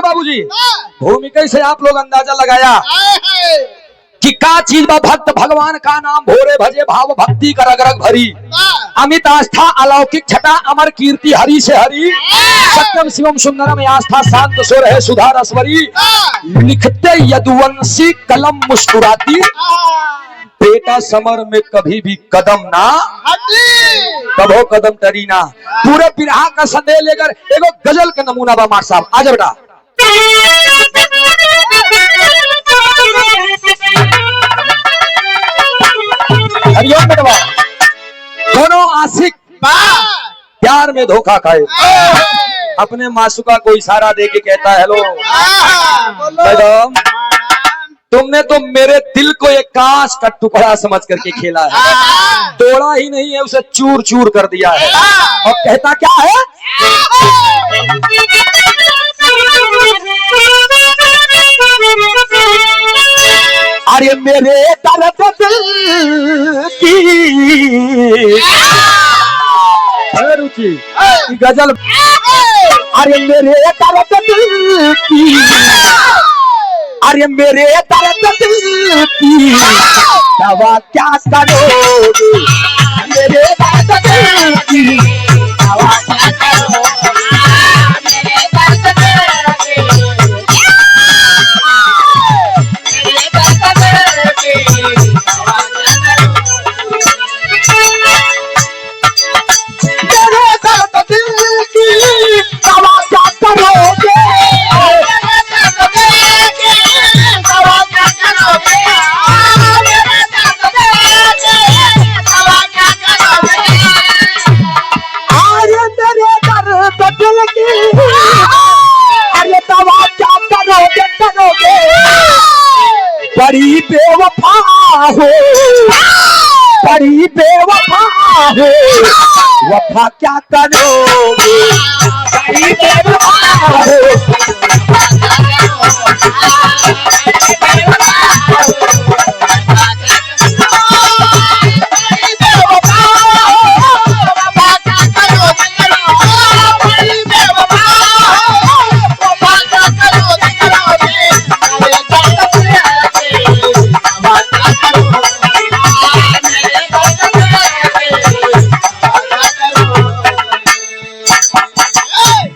बाबूजी, भूमि कैसे आप लोग अंदाजा लगाया कि का चीज बा भक्त भगवान का नाम भोरे भजे भाव भक्ति कर रग रग भरी, अमित आस्था अलौकिक छटा अमर कीर्ति हरि से हरि, सत्यम शिवम सुंदरम आस्था शांत सुर है सुधा रसवरी, लिखते यदुवंशी कलम मुस्कुराती, बेटा समर में कभी भी कदम ना कभो कदम टरी ना। पूरे बिरहा का संदेश लेकर एगो गजल का नमूना बा मार साहब, आजा बेटा। हरिओम बेटवा, दोनों आशिक प्यार में धोखा खाए, अपने मासूका को इशारा दे के कहता है हेलो मैडम, तुमने तो मेरे दिल को एक कांच का टुकड़ा समझ करके खेला है, तोड़ा ही नहीं है उसे चूर चूर कर दिया है। और कहता क्या है, अरे मेरे दर्द दिल की रुचि गजल, अरे मेरे दर्द दिल की, अरे मेरे दर्द दिल की दवा क्या करोगे, मेरे दर्द दिल की दवा क्या करोगे, मेरे दर्द दिल की दवा क्या करोगे, बड़ी बेवफा हो, बड़ी बेवफा हो, वफा क्या करोगे, बड़ी बेवफा हो,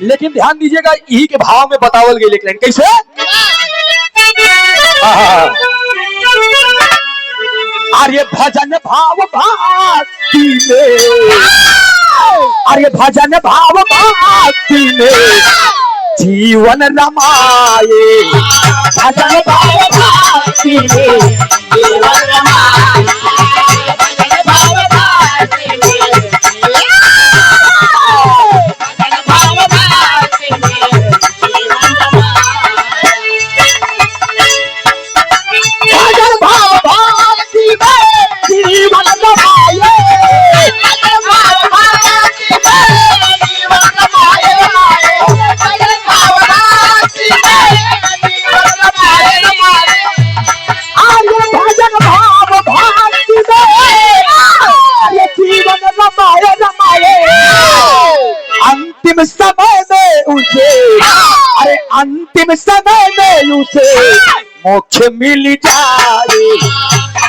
लेकिन ध्यान दीजिएगा यही के भाव में बतावल गई, लेकिन कैसे, अरे भजन भाव भक्ति में, अरे भजन भाव भक्ति में जीवन रमाए, भजन भाव भक्ति में जीवन रमाए, भजन भाव भक्ति में अंतिम समय में उसे, अरे अंतिम समय में उसे मोक्ष मिल जाए,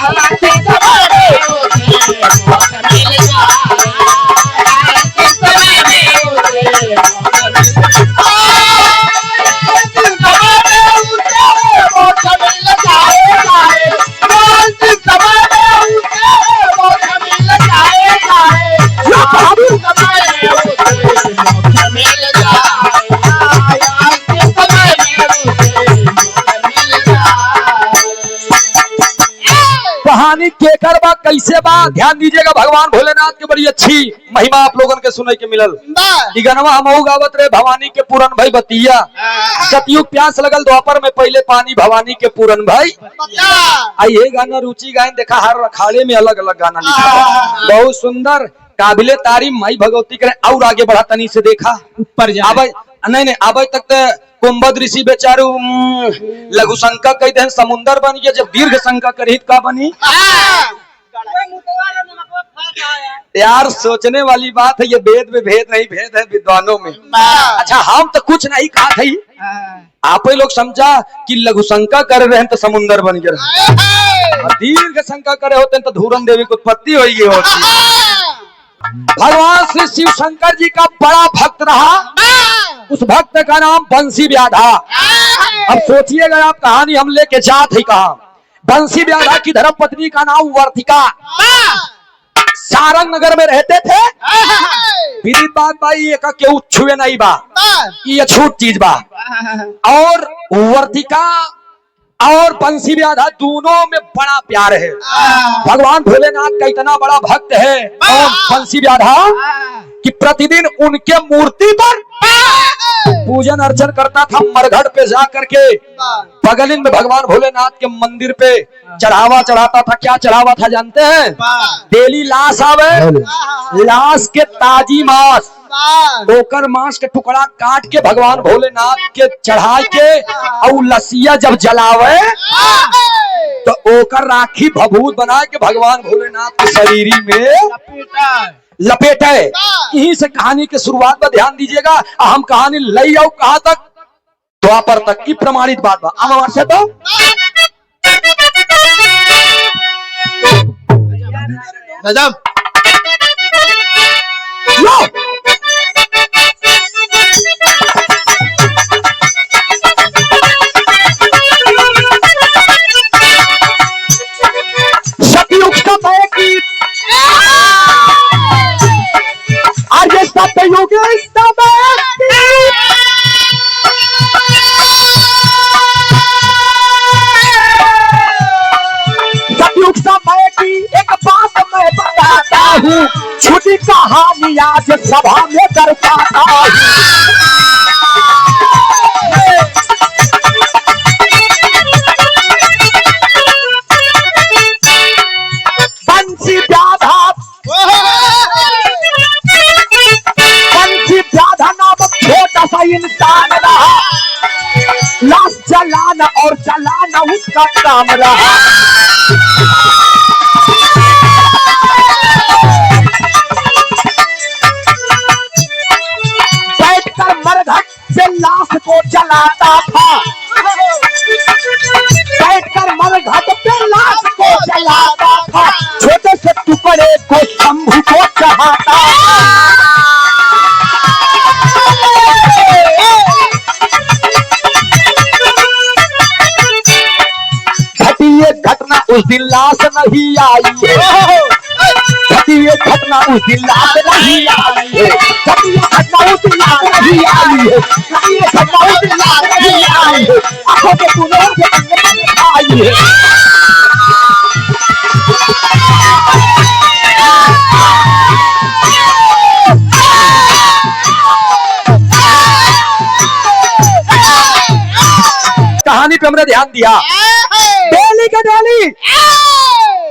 अंतिम समय में उसे मोक्ष मिल जाए, अंतिम समय में उसे मोक्ष मिल जाए, अंतिम समय में उसे मोक्ष मिल जाए, कहानी केकर बा कैसे बा, ध्यान दीजिएगा। भगवान भोलेनाथ की बड़ी अच्छी महिमा आप लोगों के सुने के मिलल। गनवा हमहू गावत रहे भवानी के पूरन भाई बतिया, सतयुग प्यास लगल द्वापर में पहले पानी भवानी के पूरन भाई। ये गाना रुचि गायन देखा, हर अखाड़े में अलग अलग गाना लिखा, बहुत सुंदर काबिले तारीफ माई भगवती करे। और आगे बढ़ा तनी से देखा ऊपर जा नहीं आबे तक कुंभद ऋषि बेचारू लघु शंका कही दे समुंदर बन गया, जब दीर्घ शंका करी का बनी यार सोचने वाली बात है, ये वेद में भेद नहीं, भेद है विद्वानों में। अच्छा हम तो कुछ नहीं कहा थी, आप ही लोग समझा कि लघु शंका कर रहे हैं तो समुंदर बन गया, दीर्घ शंका करे होते हैं तो धूरन देवी की उत्पत्ति हो गई होती। भगवान श्री शिव शंकर जी का बड़ा भक्त रहा, उस भक्त का नाम बंसी व्याधा। अब सोचिएगा आप, कहानी हम लेके जात ही कहा। बंसी व्याधा की धर्म पत्नी का नाम वर्तिका, सारंग नगर में रहते थे। विदित बात भाई, एक केहू छुए नहीं बा, ये अछूत चीज बा। और वर्तिका और बंसी व्याधा दोनों में बड़ा प्यार है। भगवान भोलेनाथ का इतना बड़ा भक्त है और बंसी व्याधा कि प्रतिदिन उनके मूर्ति पर पूजन अर्चन करता था। मरघट पे जा करके बगल में भगवान भोलेनाथ के मंदिर पे चढ़ावा चढ़ाता था। क्या चढ़ावा था जानते हैं? डेली लाश आवे, लाश के ताजी मांस, ओकर मांस के टुकड़ा काट के भगवान भोलेनाथ के चढ़ा के और लसिया जब जलावे तो ओकर राखी भभूत बना के भगवान भोलेनाथ के शरीर में लपेटे। यहीं से कहानी के शुरुआत पर ध्यान दीजिएगा। हम कहानी लई आओ कहां तक? द्वापर तक की प्रमाणित बात बा। अब से तो गजब सतयुग समय की आज सतयुग सतयुग समय की एक बात मैं बताता हूँ, छोटी कहानी आज सभा में दर्शाता हूँ। बंसी व्याधा नामक छोटा सा इंसान रहा, लाश जलाना और जलाना उसका काम रहा। बैठकर मरघट से लाश को जलाता था, बैठकर मरघट पे लाश को जलाता था, छोटे से टुकड़े को शंभू को चढ़ाता। घटिए घटना उस दिन लाश नहीं आई है, घटिए घटना उस दिन लाश नहीं आई है, घटिए घटना उस दिन लाश नहीं आई है, घटिए घटना उस दिन लाश नहीं आई है, आंखों के तूने आई है। कहानी पे हमने ध्यान दिया। डेली के डेली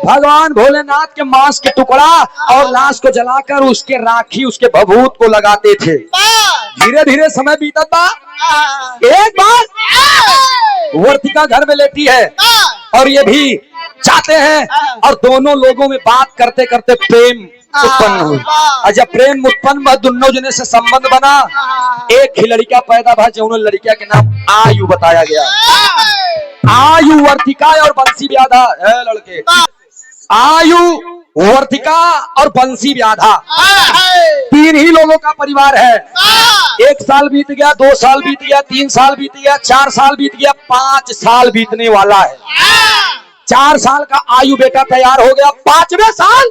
भगवान भोलेनाथ के मांस के टुकड़ा और लाश को जलाकर उसके राखी, उसके भभूत को लगाते थे। धीरे धीरे समय बीतता बा। एक बार वर्तिका घर में लेटी है और ये भी चाहते हैं, और दोनों लोगों में बात करते करते प्रेम उत्पन्न हुई। और जब प्रेम उत्पन्न हुआ, दोनों जने से संबंध बना, एक ही लड़का पैदा हुआ, जो लड़किया के नाम आयु बताया गया। आयु वर्तिका और बंसी व्याधा है लड़के। आयु वर्तिका और बंसी व्याधा तीन ही लोगों का परिवार है। 1 साल बीत गया, 2 साल बीत गया, 3 साल बीत गया, 4 साल बीत गया, 5 साल बीतने वाला है। 4 साल का आयु बेटा तैयार हो गया। 5वें साल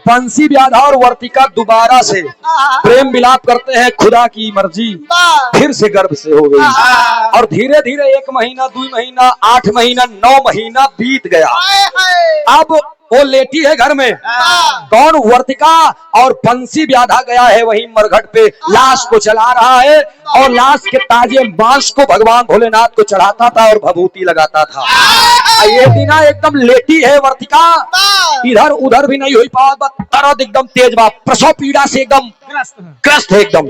बंसी व्याधा और वर्तिका दोबारा से प्रेम मिलाप करते हैं। खुदा की मर्जी फिर से गर्भ से हो गई। और धीरे धीरे 1 महीना, 2 महीना, 8 महीना, 9 महीना बीत गया। अब वो लेटी है घर में। कौन? वर्तिका। और बंसी व्याधा गया है वहीं मरघट पे, लाश को जला रहा है और लाश के ताजे मांस को भगवान भोलेनाथ को चढ़ाता था और भभूति लगाता था। ये दिना एकदम लेटी है वर्तिका, इधर उधर भी नहीं हुई पावत, दर्द एकदम तेज बा, प्रसव पीड़ा से एकदम ग्रस्त है एकदम।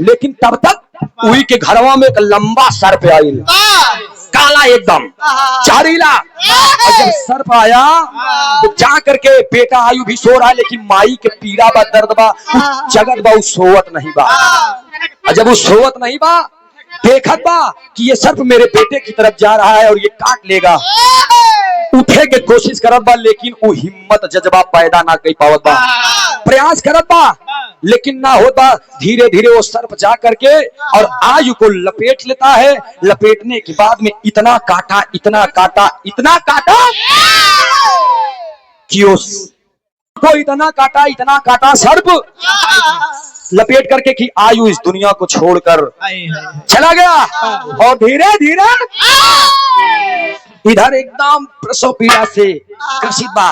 लेकिन तब तक उही के घरवा में एक लंबा सर्प आइल। का काला एकदम चारीला। और जब सर्प आया तो जा करके बेटा आयु भी सो रहा है, लेकिन माई के पीड़ा बा, दर्द बा, जगत बा, सोवत नहीं बा। और जब वो सोवत नहीं बा, देखत बा कि ये सर्प मेरे बेटे की तरफ जा रहा है और ये काट लेगा। उठे के कोशिश करत बा, लेकिन वो हिम्मत जज्बा पैदा ना कर पावत बा। प्रयास करत बा लेकिन ना होता। धीरे धीरे वो सर्प जा करके और आयु को लपेट लेता है। लपेटने के बाद में इतना काटा, इतना काटा, इतना काटा कि उसको इतना काटा सर्प लपेट करके कि आयु इस दुनिया को छोड़कर चला गया। और धीरे धीरे इधर एकदम प्रसव पीड़ा से ग्रसित बा।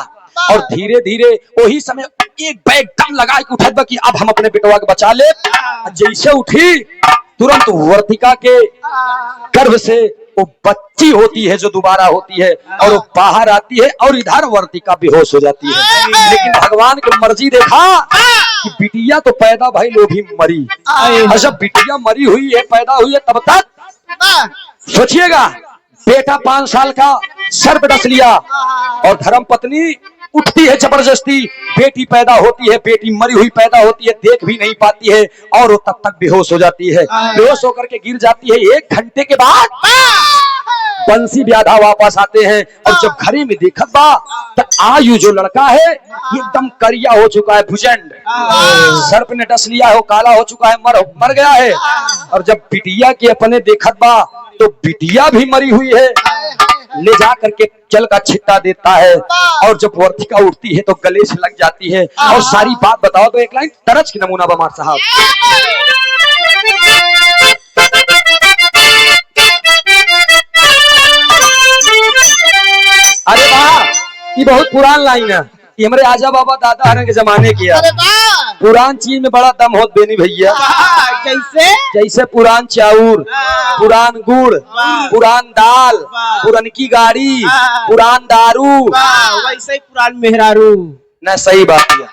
और धीरे धीरे वही समय एक बैग दम लगा के उठत बा कि अब हम अपने बेटवा के बचा ले। जैसे उठी तुरंत वर्तिका के गर्भ से वो बच्ची होती है जो दोबारा होती है और वो बाहर आती है और इधर वर्तिका बेहोश हो जाती है। लेकिन भगवान की मर्जी देखा कि बिटिया तो पैदा भाई लो भी मरी। अच्छा बिटिया मरी हुई है, पैदा हुई है, तब तक सोचिएगा बेटा 5 साल का सर्प डस लिया और धर्म पत्नी उठती है जबरदस्ती, बेटी पैदा होती है, बेटी मरी हुई पैदा होती है, देख भी नहीं पाती है और वो तब तक बेहोश हो जाती है। बेहोश होकर के गिर जाती है। 1 घंटे के बाद बंसी व्याधा वापस आते हैं और जब घरे में देखत बा तब आयु जो लड़का है एकदम करिया हो चुका है, भुजंड, सर्प ने डस लिया है, वो काला हो चुका है, मर गया है। और जब बिटिया के अपने देखत बा तो बिटिया भी मरी हुई है। ले जा करके जल का छिट्टा देता है और जब वर्तिका उठती है तो गले से लग जाती है। और सारी बात बताओ तो एक लाइन तरज की नमूना बमार साहब। अरे वाह, ये बहुत पुरान लाइन है, ये हमारे आजा बाबा दादा हरण के जमाने की है। पुरान चीज में बड़ा दम होत बेनी भैया। जैसे पुरान चाउर, पुरान गुड़, पुरान दाल, पुरानकी गाड़ी, पुरान दारू, वैसे ही पुरान मेहरारू न। सही बात है।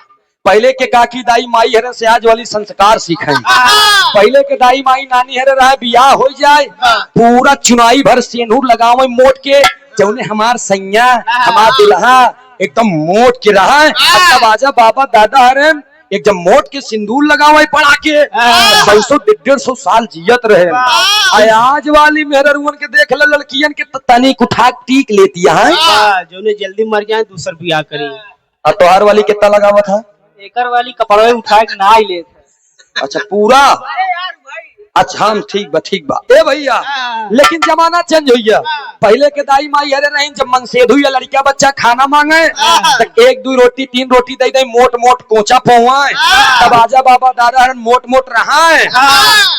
पहले के काकी दाई माई हरे से आज वाली संस्कार सीखे। पहले के दाई माई नानी हरे रहा बियाह हो जाए पूरा चुनाई भर सेनूर लगावे मोट के, जौने हमार सैया हमार दुल्हा एकदम मोट के रहा है। तब आजा बाबा दादा हरे एकदम मोट के सिंदूर लगावे पड़ा के 100-150 साल जियत रहे। आज वाली मेहरुअन के देख ले लड़कियन के तनी उठा टीक लेती है, जो ने जल्दी मर जाए दूसर बियाह करी। और तोहार वाली कितना लगावा था? एकर वाली कपड़े उठा के ना ही ले। अच्छा पूरा, अच्छा हम ठीक बा ए भैया। लेकिन जमाना चेंज हुई है। पहले के दाई माई हरे रहे जब मनसेद हुई लड़का बच्चा खाना मांगे तो 1-2 रोटी 3 रोटी दे दे, मोट मोट कोचा पोवाए। तब आजा बाबा दादा हरण मोट मोट रहा है।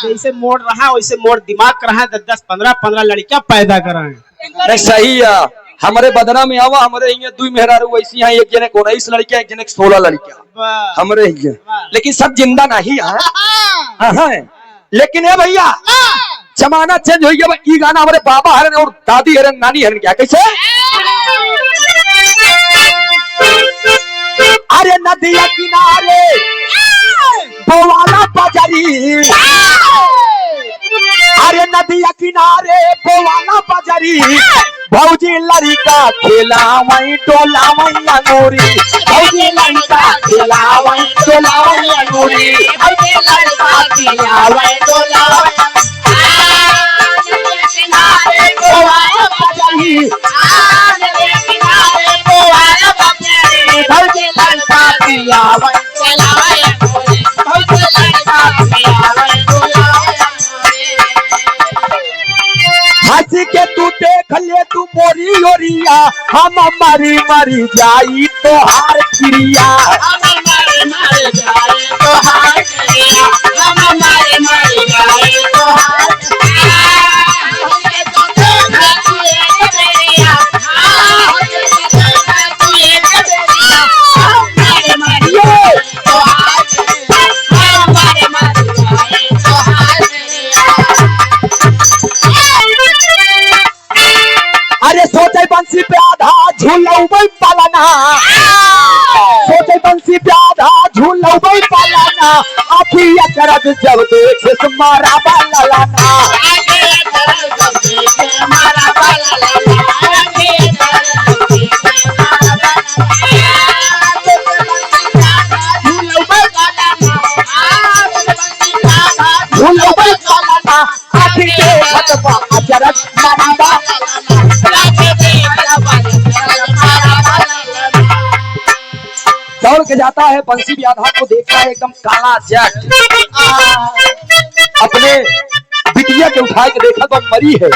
जैसे मोट रहा वैसे मोट दिमाग रहा, 10-15 लड़कियां पैदा करा। सही है। हमारे बदना में आवा, हमारे यहाँ 2 मेहरारू वैसी हैं, एक जने 19 लड़कियां, एक जने 16 लड़कियां हमारे यहाँ, लेकिन सब जिंदा नहीं है। लेकिन ये भैया जमाना चेंज हो गया। ये गाना हमारे बाबा हरन और दादी हरन नानी हरन क्या कैसे? अरे नदिया किनारे बोवाला बाजारी, अरे नदिया किनारे बोवाला बाजारी, भौजी लड़का खेला वही टोला वही अंगूरी, भौजी लड़का खेला वही टोला वही अंगूरी, भौजी लड़का खेला वही टोला वही हंसी के तू देख ले तू मोरी ओरिया, हम मरी मरी जाई तो हार क्रिया, हम मरी जाई तो हार क्रिया, हम मरी जाई तो हार बंसी पे आधा झूलौबै पालना, सोचे बंसी पे आधा झूलौबै पालना, आखिया करद जब देखे मारा बालना, आखिया करद जब देखे मारा बालना। अचरज मारा दौड़ के जाता है, बंसी व्याधा को देखता है एकदम काला जट, अपने बिटिया के उठा के देखा तो मरी है।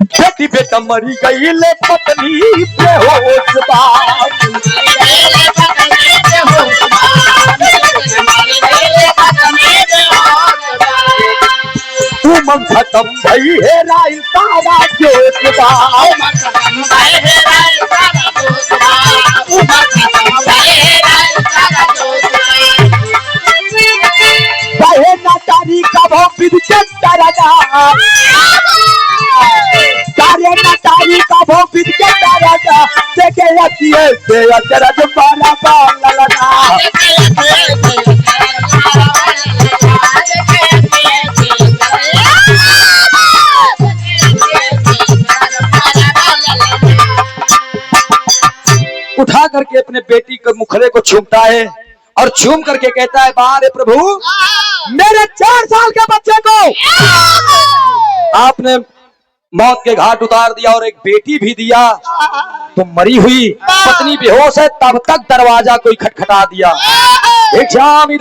बेटी बेटा मरी गई ले पत्नी बेहोश उमंग खत्म भई है राय सारा जोश चाहे नाचारी का भो विद्युत तारा सारे नाचारी का भो विद्युत तारा देखे जाती है से अचरज मारा बाला लगा उठा करके अपने बेटी के मुखड़े को चूमता है और चूम करके कहता है, बारे प्रभु मेरे 4 साल के बच्चे को आपने मौत के घाट उतार दिया और एक बेटी भी दिया, तो मरी हुई पत्नी बेहोश है तब तक दरवाजा कोई खटखटा दिया, भिक्षामि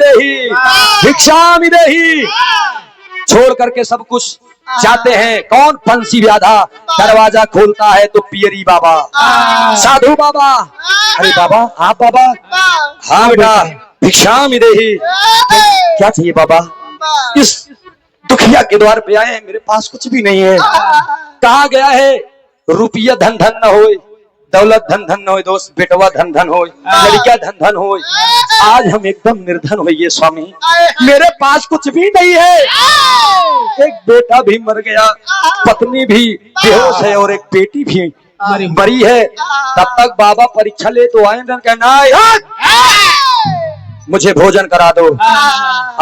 देहि छोड़ करके सब कुछ जाते हैं। कौन? बंसी व्याधा। दरवाजा खोलता है तो पियरी बाबा, साधु बाबा। अरे बाबा, आप बाबा? हाँ बेटा, भिक्षामि देहि। क्या चाहिए बाबा? इस दुखिया के द्वार पे आए हैं, मेरे पास कुछ भी नहीं है। कहा गया है रुपया धन धन न होए, दौलत धन धन न होए, दोस्त बेटवा धन धन होए, लड़कियां धन धन होए। आज हम एकदम निर्धन होइए स्वामी, मेरे पास कुछ भी नहीं है। एक बेटा भी मर गया, पत्नी भी बेहोश है और एक बेटी भी मरी है। तब तक बाबा परीक्षा ले तो आए, कहना मुझे भोजन करा दो।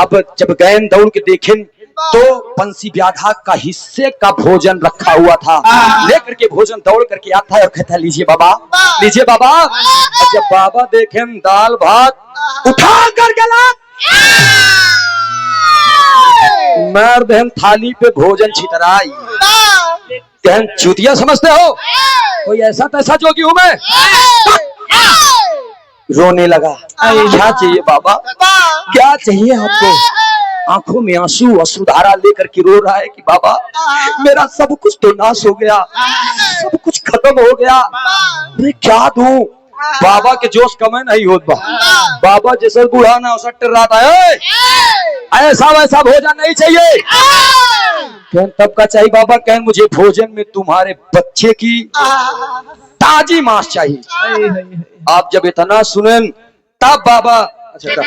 अब जब गए दौड़ के देखें तो बंसी व्याधा का हिस्से का भोजन रखा हुआ था। लेकर के भोजन दौड़ करके आता है और कहता है, लीजिए बाबा, लीजिए बाबा। और जब बाबा देखें दाल भात उठा करके ला, मार दहन थाली पे भोजन छितराई। दहन चूतिया समझते हो? कोई ऐसा तैसा जोगी हूं मैं? रोने लगा। क्या चाहिए बाबा? क्या चाहिए आपको? आंखों में आंसू अश्रुधारा लेकर के रो रहा है कि बाबा मेरा सब कुछ तो नाश हो गया, सब कुछ खत्म हो गया, मैं क्या दूं? बाबा के जोश कमे नहीं होत बा। बाबा जैसे बूढ़ा ना सट्टर रहा था, ऐसा वैसा भोजन नहीं चाहिए। तब का चाहिए बाबा? कहें मुझे भोजन में तुम्हारे बच्चे की ताजी मांस चाहिए। आप जब इतना सुने तब बाबा अच्छा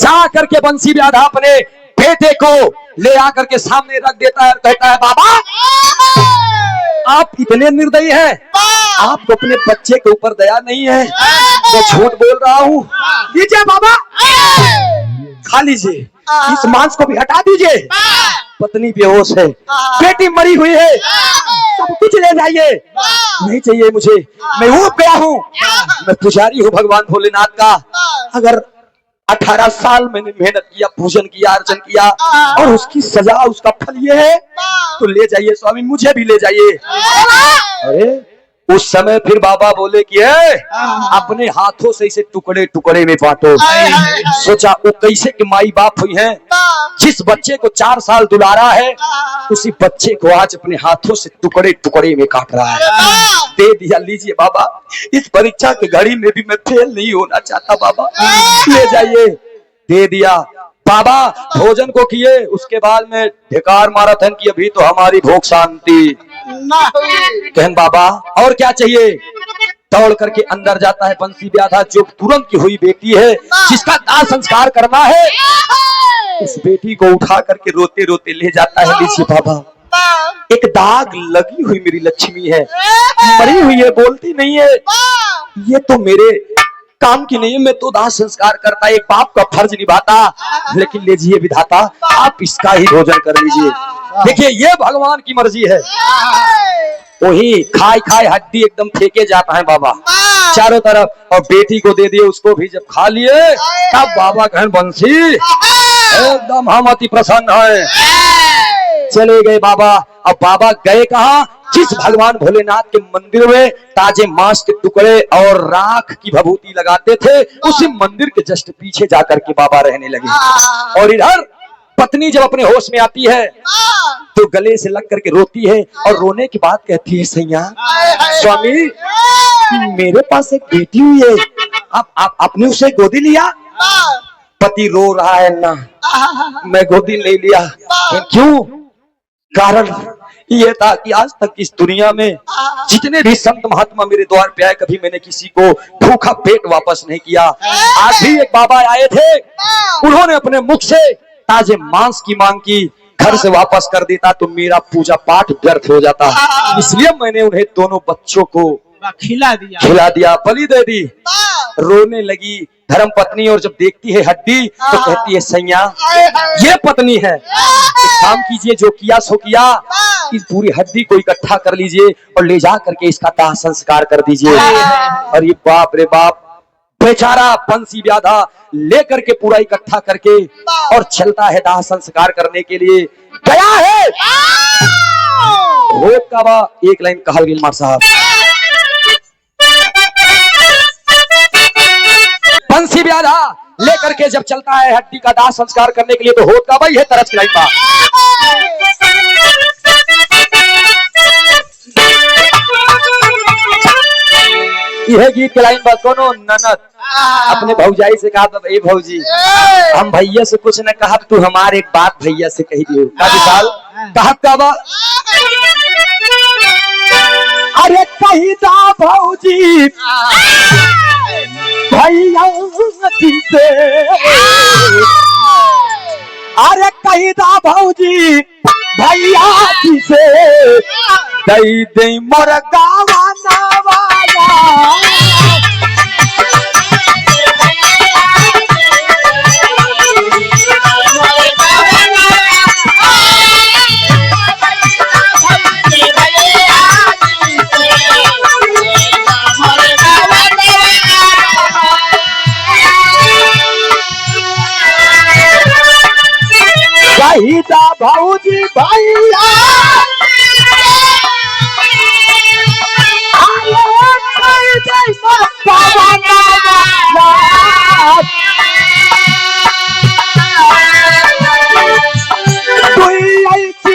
जा करके बंसी व्याधा अपने बेटे को ले आकर के सामने रख देता है और कहता है, बाबा आप इतने निर्दयी हैं, आपको अपने बच्चे के ऊपर दया नहीं है। मैं झूठ बोल रहा हूँ। लीजिए बाबा, खा लीजिए, इस मांस को भी हटा दीजिए। पत्नी बेहोश है, बेटी मरी हुई है, सब कुछ ले जाइए। नहीं चाहिए मुझे, मैं ऊब गया हूँ, मैं पुजारी हूँ भगवान भोलेनाथ का। अगर 18 साल मैंने मेहनत किया, पूजन किया, अर्चन किया और उसकी सजा, उसका फल ये है, तो ले जाइए स्वामी, मुझे भी ले जाइए। अरे उस समय फिर बाबा बोले कि अपने हाथों से इसे टुकड़े टुकड़े में बांटो। सोचा वो कैसे कि माई बाप हुई हैं, जिस बच्चे को 4 साल दुलारा है उसी बच्चे को आज अपने हाथों से टुकड़े टुकड़े में काट रहा है। दे दिया, लीजिए बाबा, इस परीक्षा की घड़ी में भी मैं फेल नहीं होना चाहता बाबा, ले जाइए। दे दिया बाबा, भोजन को किए, उसके बाद में धिकार माराथन की, अभी तो हमारी भूख शांति। कहन बाबा और क्या चाहिए? दौड़ करके अंदर जाता है बंसी व्याधा, जो तुरंत की हुई बेटी है, जिसका दाह संस्कार करना है। उस बेटी को उठा करके रोते रोते ले जाता है। लीजिए बाबा, एक दाग लगी हुई मेरी लक्ष्मी है, मरी हुई है, बोलती नहीं है, ये तो मेरे काम की नहीं है, मैं तो दाह संस्कार करता, एक बाप का फर्ज निभाता। लेकिन लीजिए विधाता, आप इसका ही भोजन कर लीजिए। देखिए ये भगवान की मर्जी है। वही खाए खाए हड्डी एकदम फेंके जाता है बाबा चारों तरफ, और बेटी को दे दिए, उसको भी जब खा लिए तब बाबा कहन बंसी एकदम हम अति प्रसन्न हैं। चले गए बाबा। अब बाबा गए कहाँ? जिस भगवान भोलेनाथ के मंदिर में ताजे मांस के टुकड़े और राख की भभूति लगाते थे, उसी मंदिर के जस्ट पीछे जाकर के बाबा रहने लगे। और इधर पत्नी जब अपने होश में आती है तो गले से लग करके रोती है और रोने के बाद कहती है, सैया स्वामी मेरे पास एक बेटी हुई है, आपने उसे गोदी लिया? पति रो रहा है, ना मैं गोदी नहीं लिया। क्यों? कारण ये था कि आज तक इस दुनिया में जितने भी संत महात्मा मेरे द्वार पे आए, कभी मैंने किसी को भूखा पेट वापस नहीं किया। आज भी एक बाबा आए थे, उन्होंने अपने मुख से ताजे मांस की मांग की, घर से वापस कर देता तो मेरा पूजा पाठ व्यर्थ हो जाता, इसलिए मैंने उन्हें दोनों बच्चों को खिला दिया, बलि दे दी। रोने लगी धर्म पत्नी, और जब देखती है हड्डी तो कहती है, सैया ये पत्नी है, एक काम कीजिए, जो किया सो किया, इस पूरी हड्डी को इकट्ठा कर लीजिए और ले जा करके इसका दाह संस्कार कर दीजिए। और ये बाप रे बाप, बेचारा बंसी व्याधा लेकर के पूरा इकट्ठा करके और चलता है दाह संस्कार करने के लिए। गया है रोक का बा, एक लाइन कहल गिल मार साहब, बंसी व्याधा लेकर के जब चलता है हड्डी का दाह संस्कार करने के लिए, तो होत का भाई है तरस की लाइन बा। यह गीत के लाइन बा, कोनो ननद अपने भौजाई से कहा, ए भौजी हम भैया से कुछ न कहा, तू हमारे एक बात भैया से कही दियो। का विशाल कहत का बा, अरे कही दा भौजी भैया से, अरे कही दा भौजी भैया से, दई दई मोर गावा नवाला, कहीदा भौजी भैया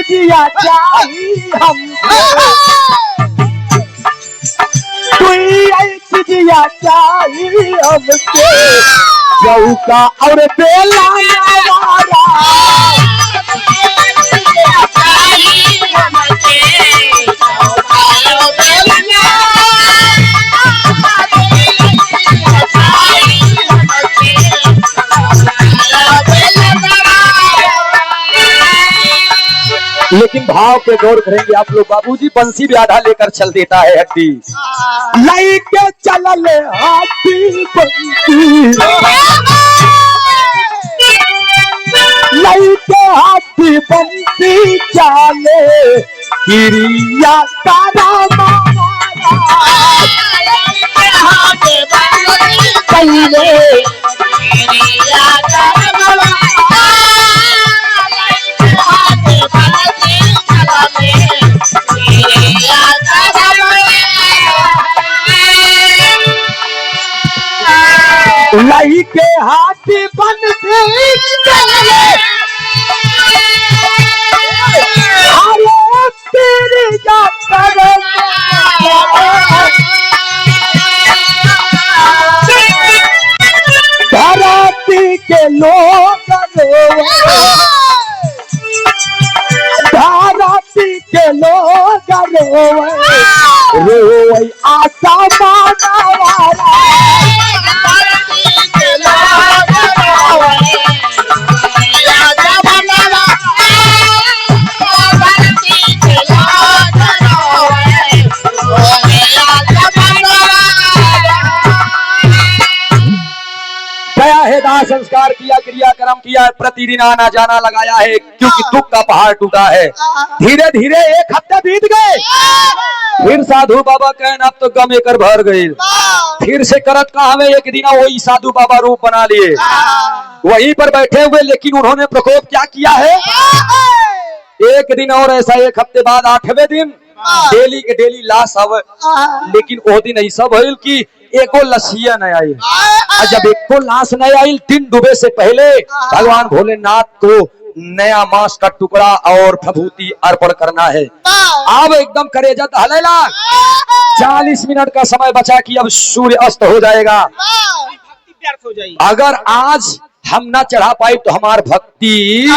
दिया चाहिए हमको, दिया चाहिए हमको, चौका और बेला लेकिन भाव पे गौर करेंगे आप लोग। बाबूजी बंसी भी आधा लेकर चल देता है हड्डी, लाई के चल हाथी बंसी, लाई के हाथी बंसी चाले किरिया तारा लाई के हाथी बंसी चले, अरे तेरी धरती के लोग धरती के लोग रोए आशा मानवाला, संस्कार किया, क्रियाक्रम किया, प्रतिदिन आना जाना लगाया है, क्योंकि दुख का पहाड़ टूटा है। धीरे धीरे 1 हफ्ते बीत गए, फिर साधु बाबा कहन अब तो गम एकर भर गई। फिर से करत कहा में एक दिन वही साधु बाबा रूप बना लिए, वहीं पर बैठे हुए, लेकिन उन्होंने प्रकोप क्या किया है। एक दिन और ऐसा 1 हफ्ते बाद 8वें दिन डेली के डेली लाश आवे, लेकिन वो दिन ऐसा भइल कि एको लसिया नहीं आई। और जब एको लाश नहीं आई, दिन डूबे से पहले भगवान भोलेनाथ को नया मांस का टुकड़ा और प्रभूति अर्पण करना है। अब एकदम करेजा हलेला, 40 मिनट का समय बचा कि अब सूर्य अस्त हो जाएगा। अगर आज हम ना चढ़ा पाए तो हमार भक्ति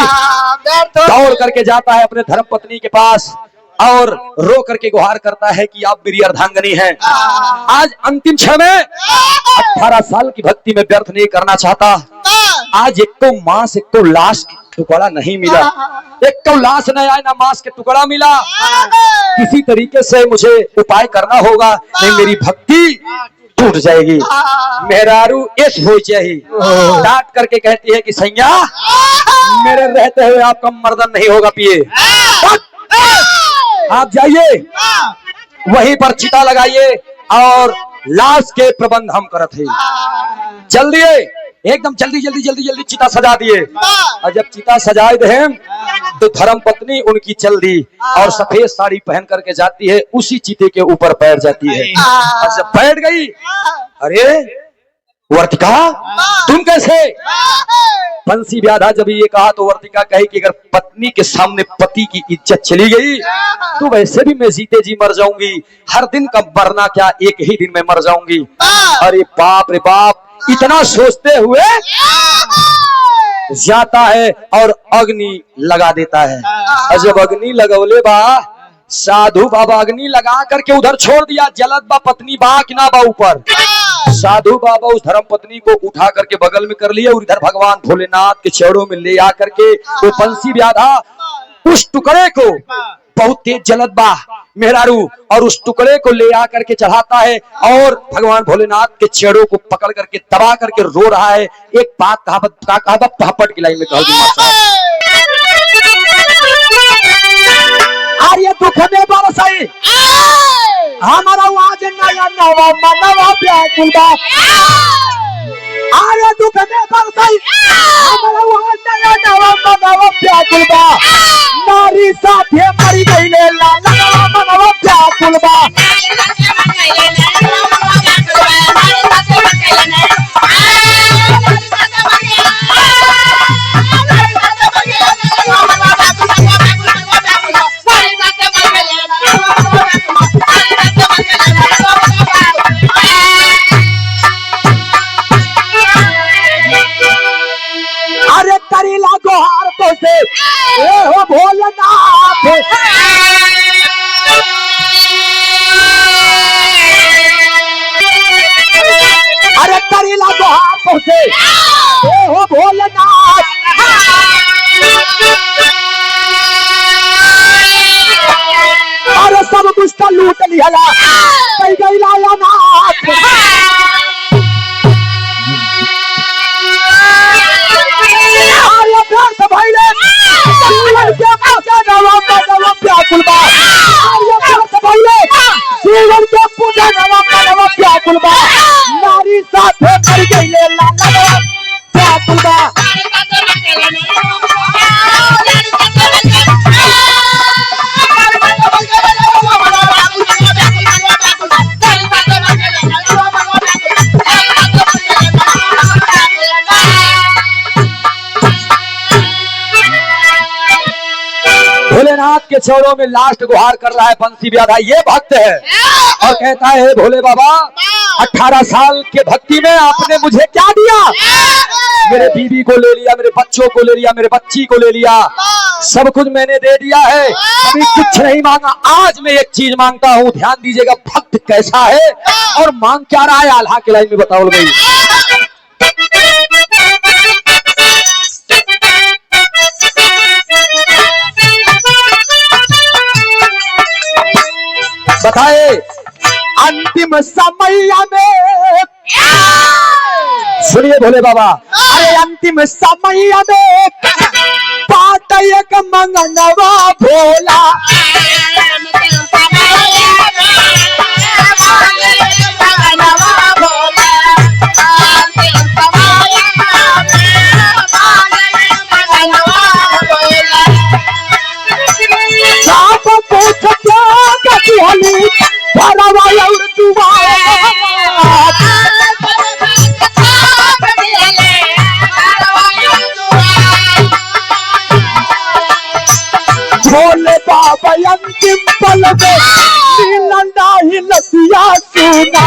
दौड़ करके जाता है अपने धर्म पत्नी के पास और रो करके गुहार करता है कि आप मेरी अर्धांगनी हैं। आज अंतिम क्षण में 18 साल की भक्ति में व्यर्थ नहीं करना चाहता। आज एक तो मांस, एक तो लाश टुकड़ा नहीं मिला, एक तो लाश नहीं आया, ना मांस के टुकड़ा मिला। किसी तरीके से मुझे उपाय करना होगा, नहीं मेरी भक्ति टूट जाएगी। मेहरारू ऐश हो चाहिए, डांट करके कहती है कि सैया मेरे रहते हुए आपका मर्दन नहीं होगा, पिए आप जाइए वहीं पर चिता लगाइए और लाश के प्रबंध हम करते हैं। चल दिए, एकदम जल्दी जल्दी जल्दी जल्दी चिता सजा दिए। और जब चिता सजाए दे तो धर्म पत्नी उनकी चल दी और सफेद साड़ी पहन करके जाती है, उसी चिते के ऊपर बैठ जाती है। और जब बैठ गई, अरे वर्तिका तुम कैसे? बंसी व्याधा जब ये कहा तो वर्तिका कही कि अगर पत्नी के सामने पति की इज्जत चली गई तो वैसे भी मैं जीते जी मर जाऊंगी, हर दिन का मरना क्या, एक ही दिन में मर जाऊंगी। अरे बाप रे बाप, इतना सोचते हुए जाता है और अग्नि लगा देता है। और जब अग्नि लगौले बा, साधु बाबा अग्नि लगा करके उधर छोड़ दिया, जलत बा पत्नी बा कि ना बा ऊपर। साधु बाबा उस धर्म पत्नी को उठा करके बगल में कर लिया और इधर भगवान भोलेनाथ के चरणों में ले आकर के वो बंसी व्याधा उस टुकड़े को, बहुत तेज जलत बा मेहरारू, और उस टुकड़े को ले आकर के चढ़ाता है और भगवान भोलेनाथ के चरणों को पकड़ करके दबा करके रो रहा है। एक बात कहावत पहापट की लाइन में कह आर्य दुख में बरसाई हमारा आज नया नवा मनवा व्याकुल बा। आर्य दुख में बरसाई हमारा आज नया नवा मनवा व्याकुल बा। नारी साथे मरी गई ले लाला मनवा व्याकुल बा। अरे करीला गोहार तो से ए हो भोलेनाथ, अरे करीला गोहार तो से ए हो भोलेनाथ। अरे सब कुछ तो लूट लिया कई गई लाया नाथ। व्याकुल बा, जीवन के पूजा नवा व्याकुल बा। नारी साथे मर गई ले लाला व्याकुल बा। भोलेनाथ के चरणों में लास्ट गुहार कर रहा है बंसी व्याधा, ये भक्त है और कहता है भोले बाबा 18 साल के भक्ति में आपने मुझे क्या दिया? मेरे बीवी को ले लिया, मेरे बच्चों को ले लिया, मेरे बच्ची को ले लिया, सब कुछ मैंने दे दिया है, कभी कुछ नहीं मांगा। आज मैं एक चीज मांगता हूँ, ध्यान दीजिएगा भक्त कैसा है और मांग क्या रहा है, आल्हा की लाइन में बताओ गई। बताए अंतिम समय में सुनिए भोले बाबा, अरे अंतिम समय में पाट एक मंगनवा भोला, भोले बाबा अंतिम पल में नीलंदा ही लसिया सुना,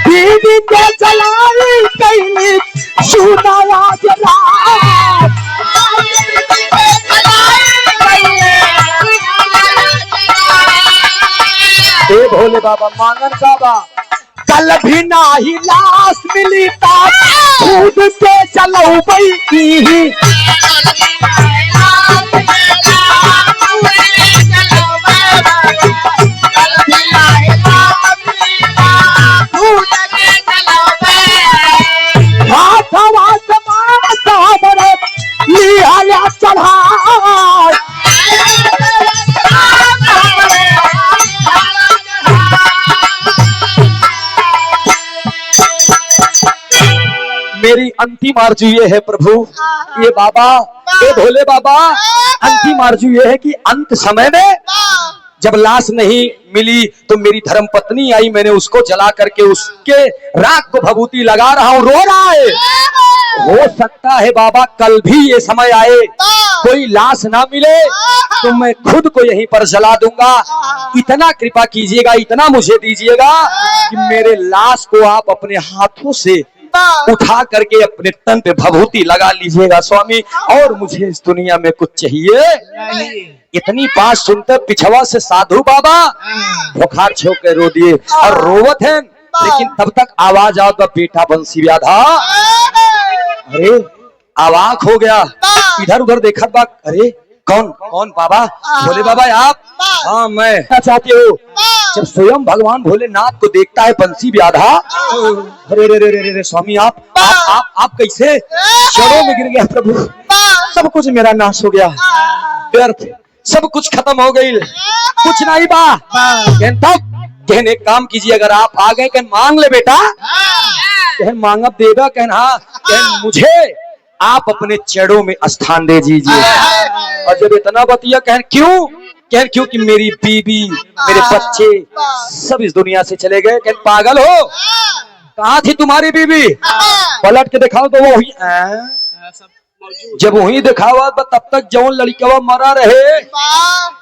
बीबी को जलाई कैली सुनाया जला, ए भोले बाबा मांगन बाबा, कल भी नाही लाश मिली ता खुद से चलो बैठी, लिया चढ़ा मेरी अंतिम आरजू ये है प्रभु, ये बाबा, ये भोले बाबा, अंतिम आरजू ये है कि अंत समय में जब लाश नहीं मिली तो मेरी धर्म पत्नी आई, मैंने उसको जला करके उसके राख को भभूति लगा रहा हूँ, रो रहा है। हो सकता है बाबा कल भी ये समय आए, कोई लाश ना मिले तो मैं खुद को यहीं पर जला दूंगा। इतना कृपा कीजिएगा, इतना मुझे दीजिएगा कि मेरे लाश को आप अपने हाथों से उठा करके अपने तन पे भभूति लगा लीजिएगा स्वामी, और मुझे इस दुनिया में कुछ चाहिए। इतनी बात सुनते पिछवा से साधु बाबा बुखार छोड़ के रो दिए और रोवत है, लेकिन तब तक आवाज आओ बेटा बंसी व्याधा। अरे अवाक हो गया, इधर उधर देखा बा, अरे कौन कौन बाबा? भोले बाबा आप? हाँ मैं चाहती हूँ। जब स्वयं भगवान भोलेनाथ को देखता है बंसी व्याधा, अरे रे रे रे रे स्वामी आप कैसे चरणों में गिर गया प्रभु, सब कुछ मेरा नाश हो गया, व्यर्थ सब कुछ खत्म हो गई, कुछ नहीं बा। कहने काम कीजिए, अगर आप आ गए कह मांग ले बेटा, कह मांगब देगा, कहना कह मुझे आप अपने चरणों में स्थान दे दीजिए। और जब इतना बतिया कह क्यों, कह क्योंकि मेरी बीबी मेरे बच्चे सब इस दुनिया से चले गए। कह पागल हो, कहाँ थी तुम्हारी बीबी? पलट के दिखाओ तो वो हुई, जब वही दिखावा तब तक जौन लड़कवा मरा रहे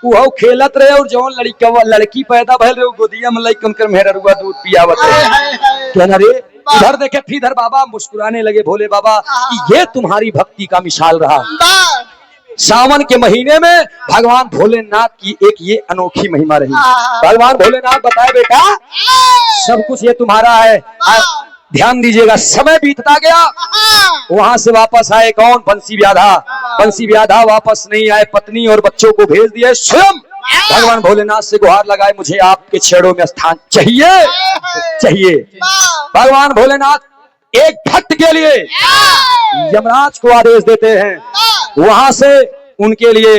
वो खेलत रहे, और जौन लड़कवा लड़की पैदा भइल रहे गोदिया में लइकन कर मेहरुआ दूध पियावत रहे। कहना रे इधर देखे फिर बाबा मुस्कुराने लगे भोले बाबा कि ये तुम्हारी भक्ति का मिसाल रहा। सावन के महीने में भगवान भोलेनाथ की एक ये अनोखी महिमा रही। भगवान भोलेनाथ बताए बेटा सब कुछ ये तुम्हारा है, ध्यान दीजिएगा। समय बीतता गया, वहां से वापस आए कौन? बंसी व्याधा। बंसी व्याधा वापस नहीं आए, पत्नी और बच्चों को भेज दिए। स्वयं भगवान भोलेनाथ से गुहार लगाए, मुझे आपके चरणों में स्थान चाहिए चाहिए। भगवान भोलेनाथ एक भक्त के लिए यमराज को आदेश देते हैं, वहां से उनके लिए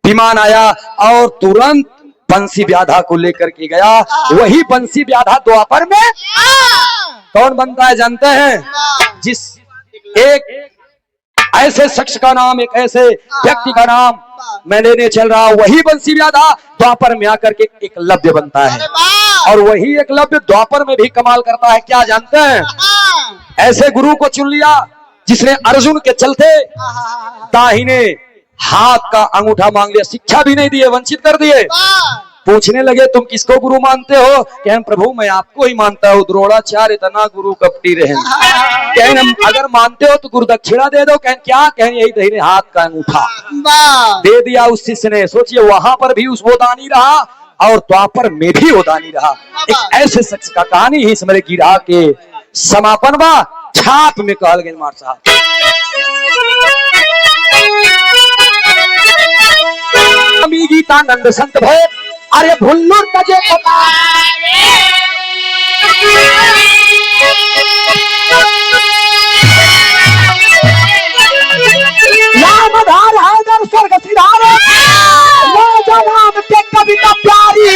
विमान आया और तुरंत बंसी व्याधा को लेकर के गया। वही बंसी व्याधा द्वापर में कौन बनता है जानते हैं? जिस एक ऐसे शख्स का नाम, एक ऐसे व्यक्ति का नाम मैं लेने चल रहा हूं, वही बंसी व्याधा द्वापर में आकर के एकलव्य बनता है। और वही एकलव्य द्वापर में भी कमाल करता है। क्या जानते हैं? ऐसे गुरु को चुन लिया जिसने अर्जुन के चलते दाहिने हाथ का अंगूठा मांग लिया, शिक्षा भी नहीं दिए, वंचित कर दिए। पूछने लगे तुम किसको गुरु मानते हो? कहें प्रभु मैं आपको ही मानता हूँ, द्रोणाचार्य इतना गुरु कपटी रहे। कहें अगर मानते हो तो गुरु दक्षिणा दे दो। कहें क्या? कहें यही दाहिने हाथ का अंगूठा दे दिया उस शिष्य ने। सोचिए वहां पर भी उस वो दानी रहा और द्वापर में भी वो दानी रहा। एक ऐसे शख्स का कहानी ही समझ गिरा के समापन बा छाप में कहल गए मार साहब। स्वामी गीतानंद संत भय अरे भुल्लुर तजे पता रामधार हैदर स्वर्ग सिधार राजा राम के कविता प्यारी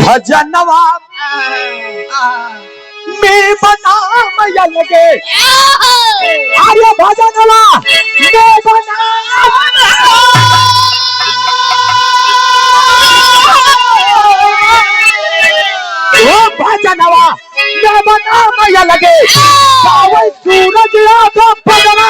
भजनवा में बना मैया लगे अरे भजनवा में बना भजनवा में बना मैया लगे सूरज आगा भजना